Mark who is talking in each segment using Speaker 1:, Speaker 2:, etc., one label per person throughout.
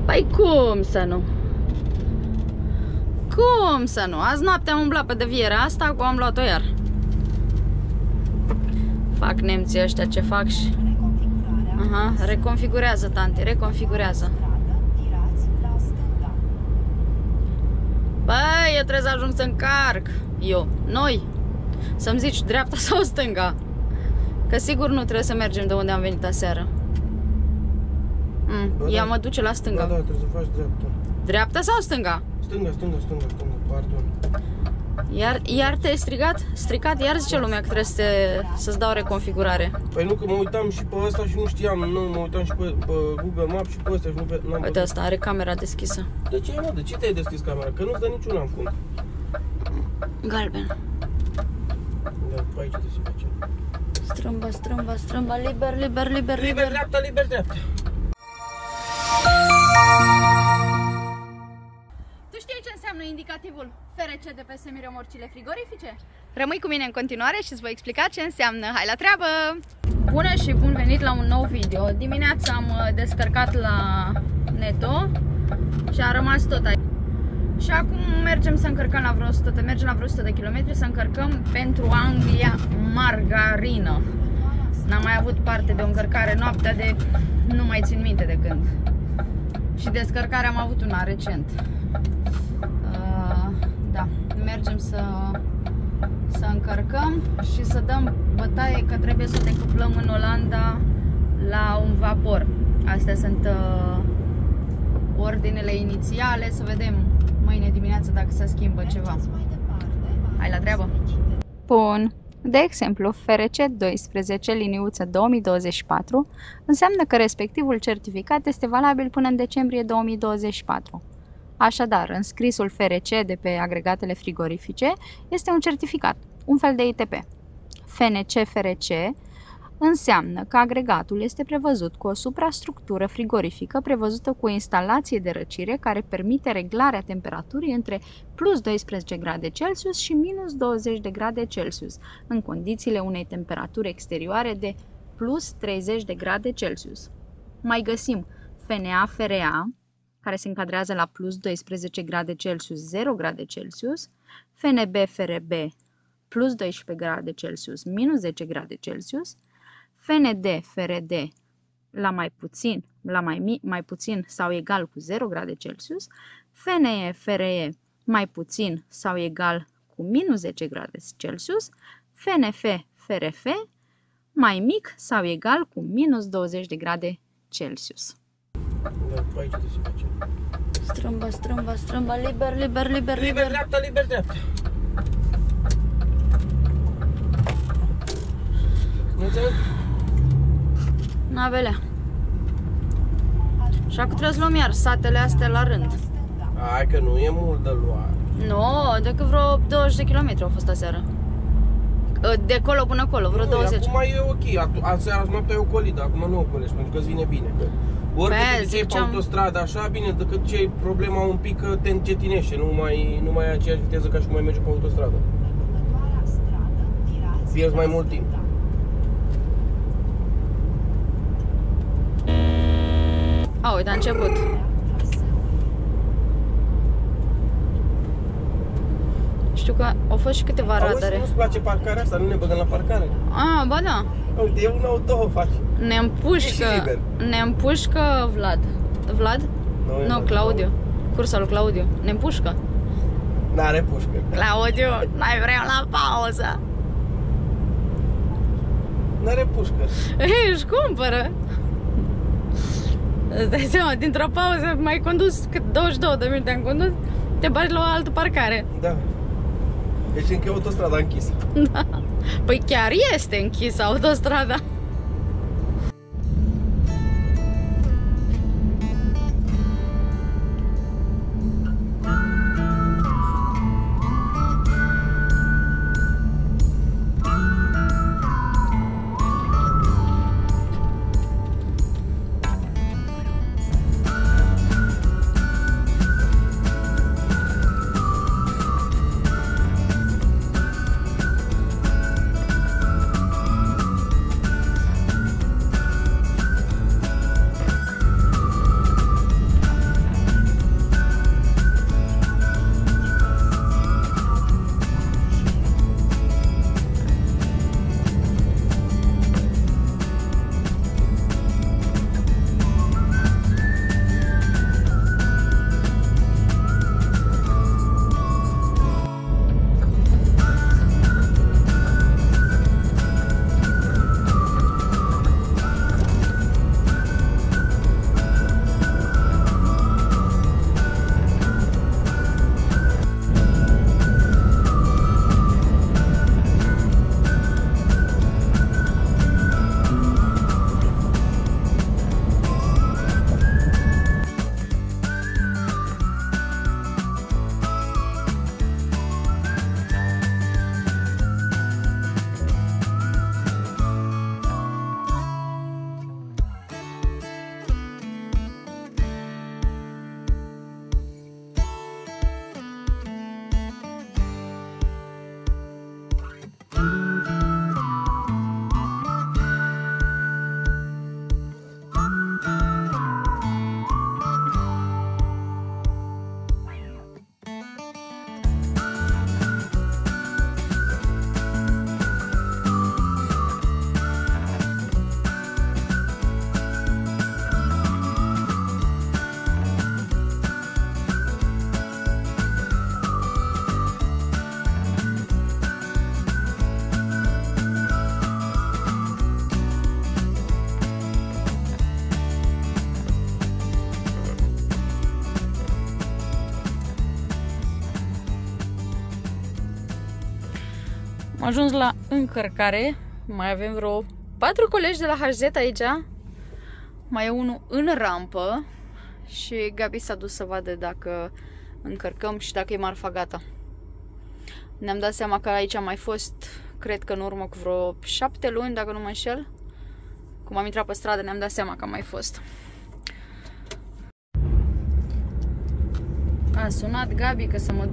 Speaker 1: Păi cum să nu? Cum să nu? Azi noapte am umblat pe devierea asta, acum am luat-o iar. Fac nemții ăștia ce fac și... Aha, reconfigurează, tante, reconfigurează. Băi, eu trebuie să ajung să încarc. Noi. Să-mi zici dreapta sau stânga. Că sigur nu trebuie să mergem de unde am venit aseară. Ea mă duce la stânga.
Speaker 2: Da, trebuie să faci dreapta.
Speaker 1: Dreapta sau stânga?
Speaker 2: Stânga, pardon.
Speaker 1: Iar te-ai stricat? Iar zice lumea că trebuie să-ți dau reconfigurare.
Speaker 2: Păi nu, că mă uitam și pe ăsta și nu știam. Nu, mă uitam și pe Google Maps și pe ăsta și nu pe...
Speaker 1: Uite, ăsta are camera deschisă.
Speaker 2: De ce, mă? De ce te-ai deschis camera? Că nu-ți dă niciuna în fund.
Speaker 1: Galben.
Speaker 2: Da, pe aici trebuie să facem.
Speaker 1: Strâmba, liber.
Speaker 2: Liber dreapta.
Speaker 1: Tu știi ce înseamnă indicativul FRC de pe semiremorcile frigorifice? Rămâi cu mine în continuare și îți voi explica ce înseamnă. Hai la treabă! Bună și bun venit la un nou video. Dimineața am descărcat la Netto și a rămas tot aici. Și acum mergem să încărcăm la vreo 100 de kilometri să încărcăm pentru Anglia margarină. N-am mai avut parte de o încărcare noaptea de... nu mai țin minte de când. Și descărcarea am avut una recent. Da, mergem să încărcăm și să dăm bătaie că trebuie să decuplăm în Olanda la un vapor. Astea sunt ordinele inițiale, să vedem mâine dimineață dacă se schimbă ceva. Hai la treabă! Bun. De exemplu, FRC 12 liniuță 2024 înseamnă că respectivul certificat este valabil până în decembrie 2024. Așadar, înscrisul FRC de pe agregatele frigorifice este un certificat, un fel de ITP. FNC-FRC înseamnă că agregatul este prevăzut cu o suprastructură frigorifică prevăzută cu o instalație de răcire care permite reglarea temperaturii între plus 12 grade Celsius și minus 20 de grade Celsius, în condițiile unei temperaturi exterioare de plus 30 de grade Celsius. Mai găsim FNA-FRA, care se încadrează la plus 12 grade Celsius, 0 grade Celsius, FNB-FRB, plus 12 grade Celsius, minus 10 grade Celsius, FND-FRD la mai puțin sau egal cu 0 grade Celsius, FNE-FRE mai puțin sau egal cu minus 10 grade Celsius, FNF-FRF mai mic sau egal cu minus 20 de grade Celsius.
Speaker 2: Da, pe aici trebuie să facem.
Speaker 1: Strâmba, liber.
Speaker 2: Liber dreapta. Nu înțeleg?
Speaker 1: Navelea. Și acum trebuie să luăm iar satele astea la rând.
Speaker 2: Hai că nu e mult de luat.
Speaker 1: Nu, decât vreo 20 de kilometri au fost aseară. De acolo până acolo, vreo 20.
Speaker 2: Acum e ok, aseară noaptea e ocolit, dar acum nu ocolești, pentru că îți vine bine. Ori de ce pe autostradă așa, bine, decât ce e problema un pic că te încetinește, nu mai ai aceeași viteză ca și cum mai mergi pe autostradă. Pierzi mai mult timp.
Speaker 1: A, uite, a început. Știu că au fost și câteva radare.
Speaker 2: Nu-ți place parcarea asta? Nu ne băgăm la parcare?
Speaker 1: Ah, ba da.
Speaker 2: Uite, e un auto, faci.
Speaker 1: Ne împușcă Vlad. Vlad? Nu, Claudiu. Cursa lui Claudiu. Ne împușcă.
Speaker 2: N-are pușcă.
Speaker 1: Claudiu, noi vrem la pauză.
Speaker 2: N-are pușcă.
Speaker 1: Ei, își cumpără. Îți dai seama, dintr-o pauză mai condus, cât 22 de minute am condus, te bagi la o altă parcare.
Speaker 2: Da. Deci încă e autostrada închisă.
Speaker 1: Da. Păi chiar este închisă autostrada. Am ajuns la încărcare. Mai avem vreo 4 colegi de la HZ aici. Mai e unul în rampă. Și Gabi s-a dus să vadă dacă încărcăm și dacă e marfa gata. Ne-am dat seama că aici am mai fost, cred că în urmă cu vreo 7 luni, dacă nu mă înșel. Cum am intrat pe stradă, ne-am dat seama că am mai fost. A sunat Gabi că să mă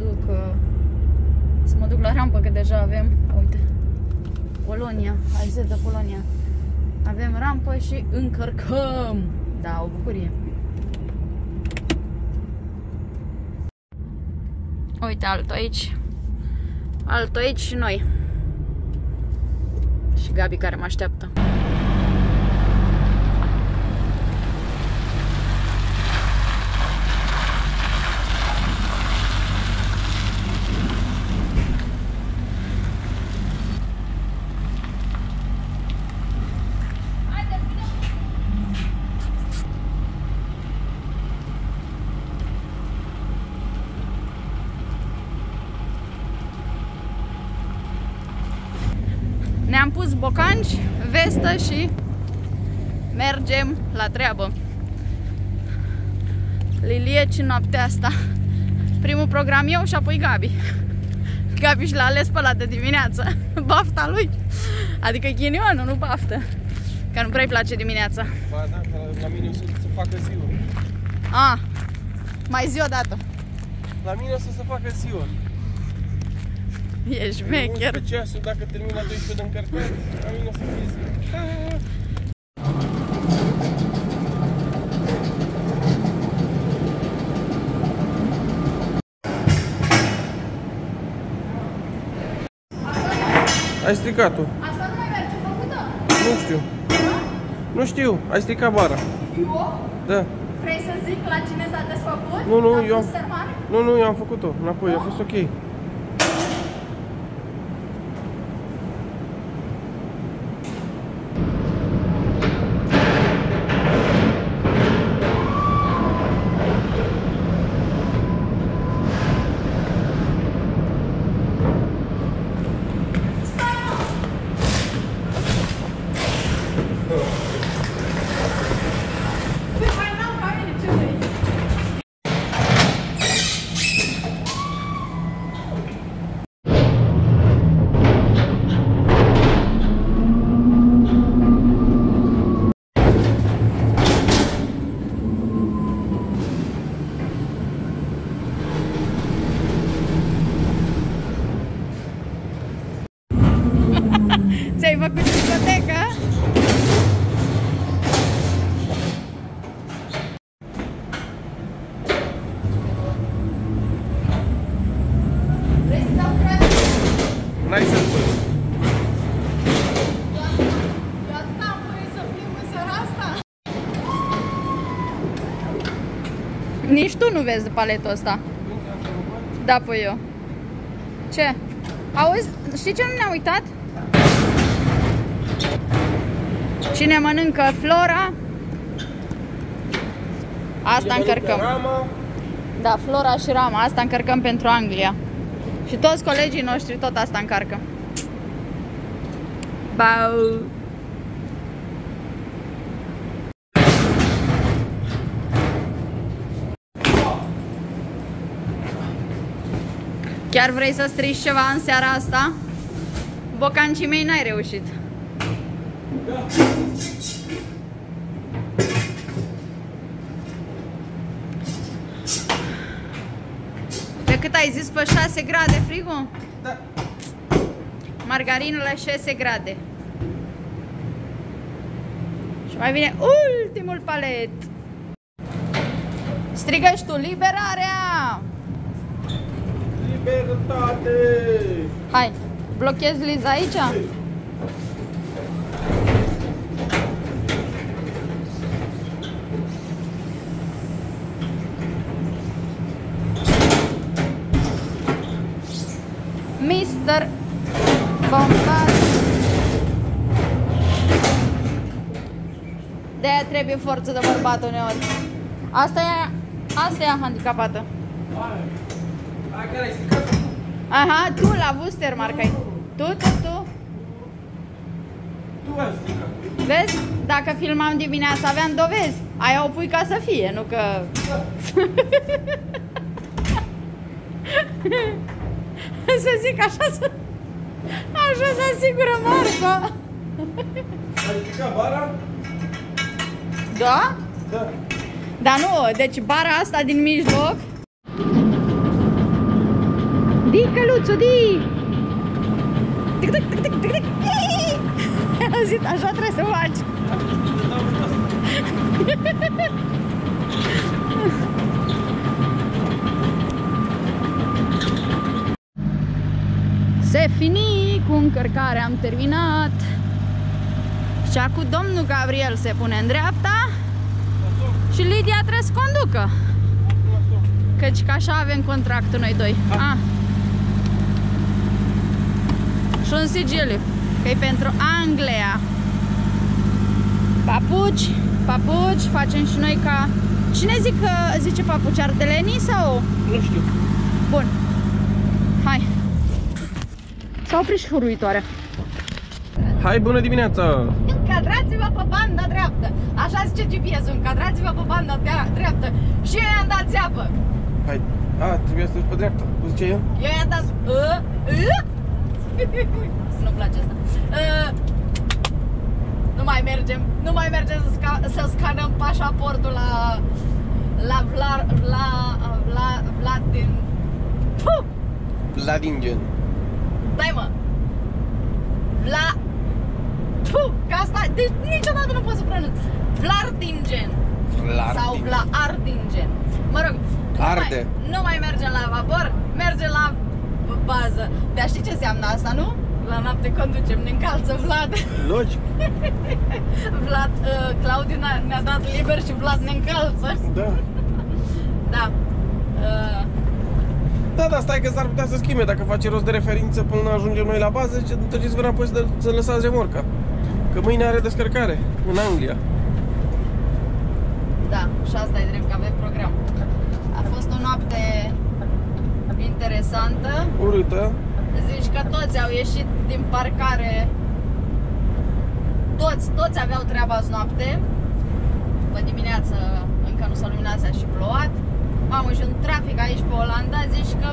Speaker 1: duc la rampă, că deja avem, uite, Polonia, AZ de Polonia. Avem rampă și încărcăm. Da, o bucurie. Uite, altul aici și noi. Și Gabi care mă așteaptă. Ne-am pus bocanci, vestă și mergem la treabă. Lilieci în noaptea asta. Primul program eu și apoi Gabi. Gabi și l-a ales pe ăla de dimineață. Bafta lui. Adică ghinionul, nu baftă. Că nu prea-i place dimineața.
Speaker 2: Ba da, la mine o să facă ziua.
Speaker 1: A, mai zi o dată.
Speaker 2: La mine o să se facă ziua.
Speaker 1: E șmecher.
Speaker 2: Pe ceasul, dacă termin la 12 de încărcat, la mine o să fie ziua. Ai stricat-o.
Speaker 1: Asta nu mai merge făcută?
Speaker 2: Nu știu. Nu știu, ai stricat bara.
Speaker 1: Eu?
Speaker 2: Da.
Speaker 1: Vrei să zic la cine s-a desfăcut?
Speaker 2: Nu, eu am făcut-o înapoi, a fost ok.
Speaker 1: Ți-ai făcut discotecă? Vrei să dau creat?
Speaker 2: N-ai să-l pui.
Speaker 1: Eu atât am voie să plimb în seara asta. Nici tu nu vezi paletul ăsta. Da, păi eu. Ce? Auzi, știi ce nu ne-am uitat? Cine mănâncă Flora, asta încărcăm. Da, Flora și Rama, asta încărcăm pentru Anglia. Și toți colegii noștri tot asta încarcă. Bau! Chiar vrei să strici ceva în seara asta? Bocancii mei n-ai reușit.
Speaker 2: Da.
Speaker 1: Pe cât ai zis, pe 6 grade frigul?
Speaker 2: Da.
Speaker 1: Margarină la 6 grade. Și mai vine ultimul palet. Strigă și tu, liberarea!
Speaker 2: Libertate!
Speaker 1: Hai, blochezi Liza aici? Mister Bombat. De-aia trebuie forță de bărbat uneori. Asta e handicapată.
Speaker 2: Aia care ai stricat?
Speaker 1: Aha, tu la Wustermark ai. Tu.
Speaker 2: Tu ai stricat.
Speaker 1: Vezi? Dacă filmam dimineața aveam dovezi. Aia o pui ca să fie, nu că... Să zic așa să... Așa se asigură Marco.
Speaker 2: Ai stricat bara?
Speaker 1: Da?
Speaker 2: Da.
Speaker 1: Dar nu, deci bara asta din mijloc. Di, căluțu, di! Tic, tic, tic, tic, tic, tic. Am zis, așa trebuie să faci. Se fini cu încărcarea, am terminat. Și acum domnul Gabriel se pune în dreapta și Lidia trebuie să conducă. Căci că așa avem contractul noi doi. Și un sigiliu, că e pentru Anglia. Papuci, papuci, facem și noi ca... Cine zice papuci, ardelenii sau?
Speaker 2: Nu știu.
Speaker 1: Bun. Hai. S-a oprit și furuitoarea.
Speaker 2: Hai, bună dimineața!
Speaker 1: Încadrați-vă pe banda dreaptă. Așa zice GPS-ul, încadrați-vă pe banda dreaptă. Și eu i-am dat țeapă.
Speaker 2: Hai. Trebuia să duci pe dreapta. Cum zice eu?
Speaker 1: Eu i-am dat... Nu-mi place asta. Nu mai mergem să scanăm pașaportul la
Speaker 2: Vladingen.
Speaker 1: Dai mă! Că asta, deci niciodată nu pot să pronunț. Vlardingen. Sau Vlardingen. Mă rog,
Speaker 2: Arde.
Speaker 1: Nu mai mergem la vapor, mergem la bază. Dar știi ce înseamnă asta, nu? La noapte conducem, ne încalță Vlad.
Speaker 2: Logic.
Speaker 1: Vlad, Claudiu ne-a dat liber și Vlad ne încalță.
Speaker 2: Da.
Speaker 1: Da.
Speaker 2: Da, dar stai că s-ar putea să schimbe dacă face rost de referință până ajungem noi la bază și treceți-vă înapoi să lăsați remorca. Că mâine are descărcare în Anglia.
Speaker 1: Da, și asta e drept că avem program. A fost o noapte interesantă.
Speaker 2: Urâtă.
Speaker 1: Zici că toți au ieșit din parcare. Toți aveau treaba azi noapte. Pe dimineață încă nu s-a luminat, și plouat. Mamă, și un trafic aici pe Olanda, zici că...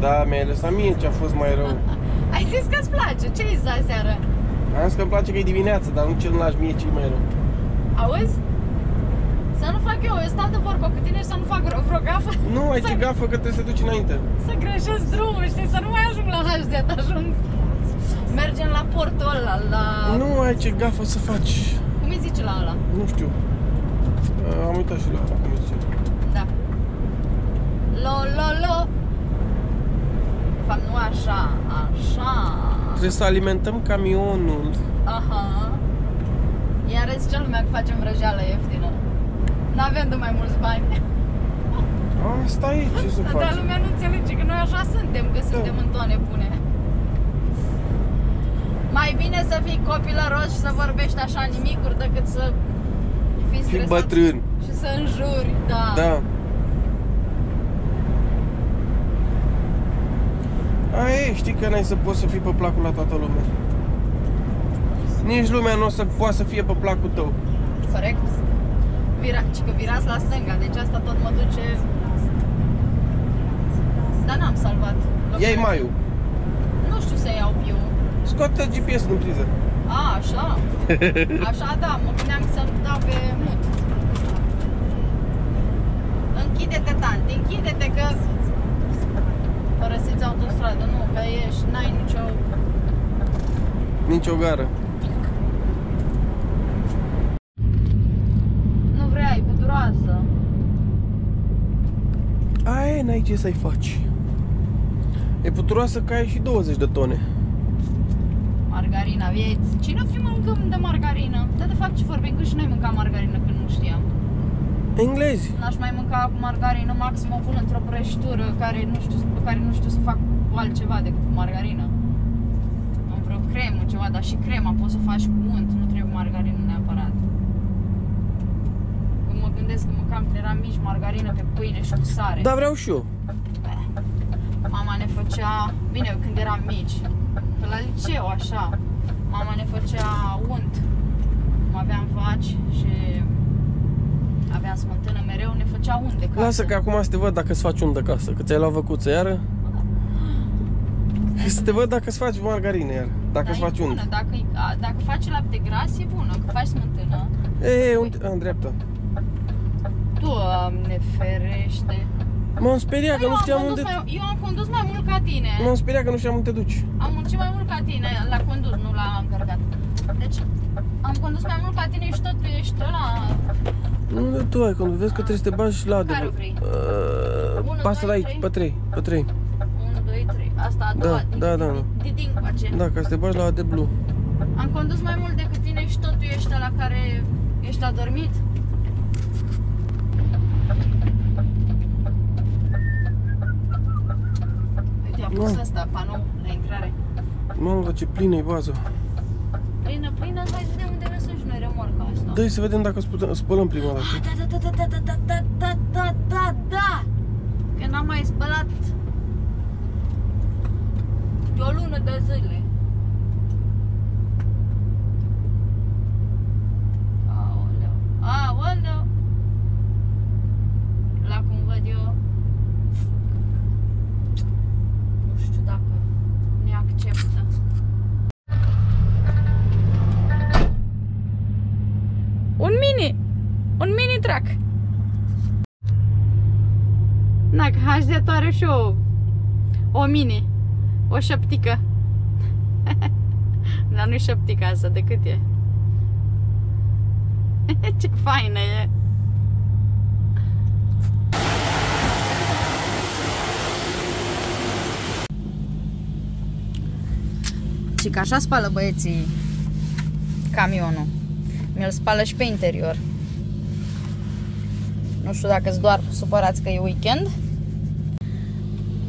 Speaker 2: Da, mi-ai lăsat mie ce a fost mai rău.
Speaker 1: Ai zis că-ți place, ce-i zis aseară?
Speaker 2: Am zis că îmi place că e dimineață, dar nu ce-mi lași mie ce-i mai rău.
Speaker 1: Auzi? Să nu fac eu stau de vorbă cu tine și să nu fac vreo gafă.
Speaker 2: Nu, ai ce gafă că trebuie să te duci înainte.
Speaker 1: Să greșesc drumul, știi, să nu mai ajung la HZ, ajung. Mergem la portul ăla, la...
Speaker 2: Nu ai ce gafă să faci.
Speaker 1: Cum îi zice la ăla?
Speaker 2: Nu știu. Am uitat și la ăla, cum îi zice.
Speaker 1: Da. Lo. De fapt, nu așa, așa.
Speaker 2: Trebuie să alimentăm camionul.
Speaker 1: Aha. Iar zice lumea că facem vrăjeală ieftină. N-avem de mai mulți bani.
Speaker 2: Asta e, ce să faci?
Speaker 1: Dar lumea nu înțelege că noi așa suntem, că suntem în toane bune. Mai bine să fii copilăros și să vorbești așa nimicuri decât să fii stresat
Speaker 2: bătrân
Speaker 1: și să înjuri, da.
Speaker 2: Da. Aia, știi că n-ai să poți să fii pe placul la toată lumea. Nici lumea nu o să poată să fie pe placul tău.
Speaker 1: Corect. Ci că virați la stânga, deci asta tot mă duce... Dar n-am salvat.
Speaker 2: Ia-i maiul.
Speaker 1: Nu știu să iau piu.
Speaker 2: Scoate GPS în priză.
Speaker 1: A, așa. Așa, da, mă gândeam să-mi dau pe mut. Închide-te, tanti, închide-te că... Părăsiți autostradă, nu, că ești, n-ai
Speaker 2: nicio gară.
Speaker 1: Nu vrei, puturoasă.
Speaker 2: Aia, n-ai ce să-i faci. E puturoasă că ai și 20 de tone.
Speaker 1: Margarina, vieți. Cine fi mâncăm de margarină? Dar de fapt ce vorbim, că și noi mâncam margarină când nu știam.
Speaker 2: Englezi.
Speaker 1: N-aș mai mânca cu margarină, maxim o pun într-o prăjitură care nu știu să fac cu altceva decât cu margarină. Am vreo cremă, ceva, dar și crema poți să o faci cu unt, nu trebuie margarină neapărat. Când mă gândesc că mâncam când eram mici margarină pe pâine și cu sare.
Speaker 2: Da, vreau și eu.
Speaker 1: Mama ne făcea, bine, când eram mici, pe la liceu, așa, Mama ne făcea unt. Aveam vaci și aveam smântână mereu, ne făcea unt de casă.
Speaker 2: Lasă că acum să te văd dacă îți faci unt de casă, că ți-ai luat văcuță iară. Să te văd dacă îți faci margarină iară, dacă îți faci unt.
Speaker 1: Dacă faci lapte gras e bună, că faci smântână.
Speaker 2: În dreapta.
Speaker 1: Doamne ferește.
Speaker 2: M-am speriat că nu știam unde...
Speaker 1: Eu am condus mai mult ca tine.
Speaker 2: M-am speriat că nu știam unde te duci.
Speaker 1: Am muncit mai mult ca tine, l-a condus, nu l-a încărcat. Deci, am condus mai mult ca tine și tot tu ești ăla...
Speaker 2: Nu, tu ai condus, vezi că trebuie să te bagi la de...
Speaker 1: Care vrei?
Speaker 2: Pasă de aici, pe 3, pe 3.
Speaker 1: 1, 2, 3, asta a doua,
Speaker 2: Da.
Speaker 1: Diding face.
Speaker 2: Da, ca să te bagi la de Blue.
Speaker 1: Am condus mai mult decât tine și tot tu ești ăla care ești adormit. Uite, am pus ăsta, panou la intrare.
Speaker 2: Mamă, ce plină e baza.
Speaker 1: Plină, hai să vedem unde lăsăm și noi remorca asta.
Speaker 2: Dă-i să vedem dacă spălăm prima dată.
Speaker 1: Da! Că n-am mai spălat de o lună de zile. Aoleu! La cum văd eu, nu știu dacă ne acceptă. Un mini truck. Na, că HD are și o mini, o șaptică. Dar nu-i șaptica asta, de cât e? Ce faină e! Și că așa spală băieții camionul. Mi-l spală și pe interior. Nu știu dacă-s doar supărați că e weekend.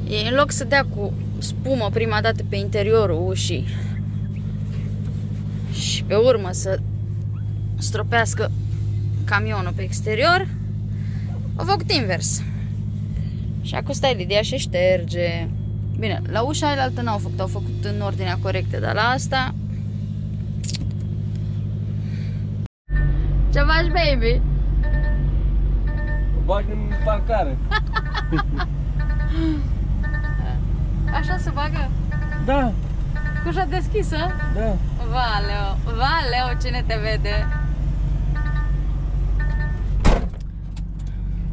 Speaker 1: Ei, în loc să dea cu spumă prima dată pe interiorul ușii și pe urmă să stropească camionul pe exterior, au făcut invers. Și acum stai Lidia și șterge. Bine, la ușa aia altă n-au făcut, au făcut în ordinea corectă, dar la asta... Ce faci, baby?
Speaker 2: Bag în parcare.
Speaker 1: Așa se bagă?
Speaker 2: Da.
Speaker 1: Cu ușa deschisă?
Speaker 2: Da.
Speaker 1: Valeu, cine te vede?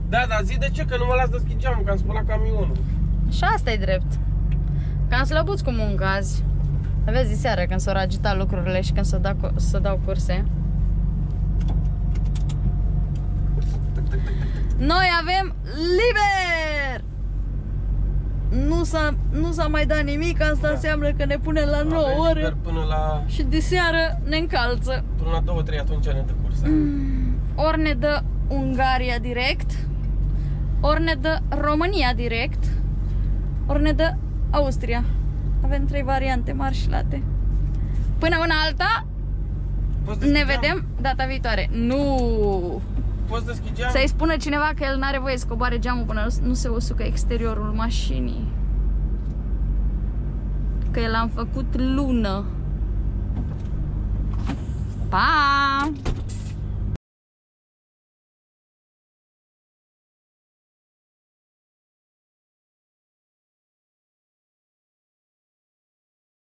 Speaker 2: Da, dar zi de ce? Că nu mă las deschid geamul, că am spălat camionul.
Speaker 1: Și asta e drept. Că am slăbuți cu muncă azi. Vezi seara când s-au agitat lucrurile și când s-o dau curse. Noi avem liber! Nu s-a mai dat nimic, asta înseamnă că ne punem la 9 ore
Speaker 2: până la...
Speaker 1: și de seară ne încalță.
Speaker 2: Până la 2-3 atunci ne dă cursa.
Speaker 1: Ori ne dă Ungaria direct, ori ne dă România direct, ori ne dă Austria. Avem 3 variante mari și late. Până una alta, ne vedem data viitoare. Nu!
Speaker 2: Poți deschide geamul?
Speaker 1: Să-i spună cineva că el n-are voie să coboare geamul până nu se usucă exteriorul mașinii. Că el am făcut lună. Pa!